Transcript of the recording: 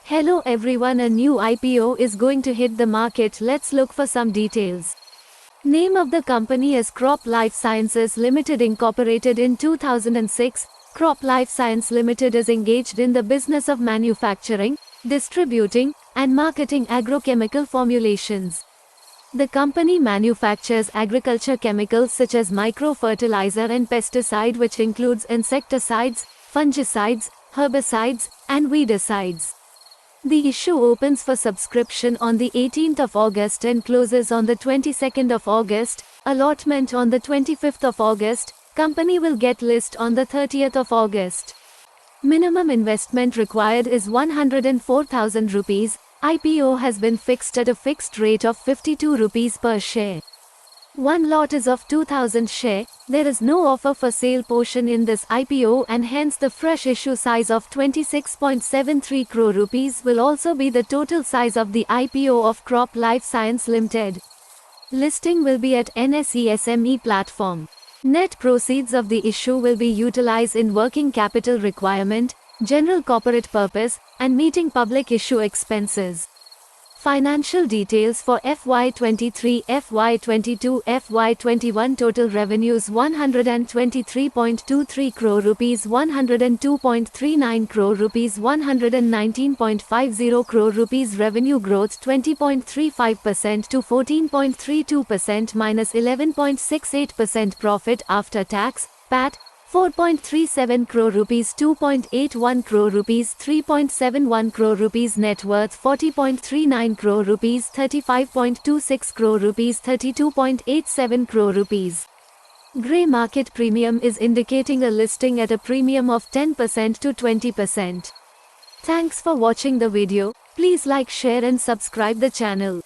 Hello everyone, a new IPO is going to hit the market. Let's look for some details. Name of the company is Crop Life Sciences Ltd. Incorporated in 2006. Crop Life Science Ltd. is engaged in the business of manufacturing, distributing, and marketing agrochemical formulations. The company manufactures agriculture chemicals such as micro-fertilizer and pesticide, which includes insecticides, fungicides, herbicides, and weedicides. The issue opens for subscription on the 18th of August and closes on the 22nd of August. Allotment on the 25th of August. Company will get list on the 30th of August. Minimum investment required is 104,000 rupees. IPO has been fixed at a fixed rate of 52 rupees per share. One lot is of 2,000 share. There is no offer for sale portion in this IPO, and hence the fresh issue size of 26.73 crore rupees will also be the total size of the IPO of Crop Life Science Ltd. Listing will be at NSE SME platform. Net proceeds of the issue will be utilized in working capital requirement, general corporate purpose, and meeting public issue expenses. Financial details for FY23, FY22, FY21. Total revenues 123.23 crore rupees, 102.39 crore rupees, 119.50 crore rupees. Revenue growth 20.35% to 14.32% minus 11.68%. Profit after tax, PAT, 4.37 crore rupees, 2.81 crore rupees, 3.71 crore rupees. Net worth 40.39 crore rupees, 35.26 crore rupees, 32.87 crore rupees. Grey market premium is indicating a listing at a premium of 10% to 20%. Thanks for watching the video. Please like, share and subscribe the channel.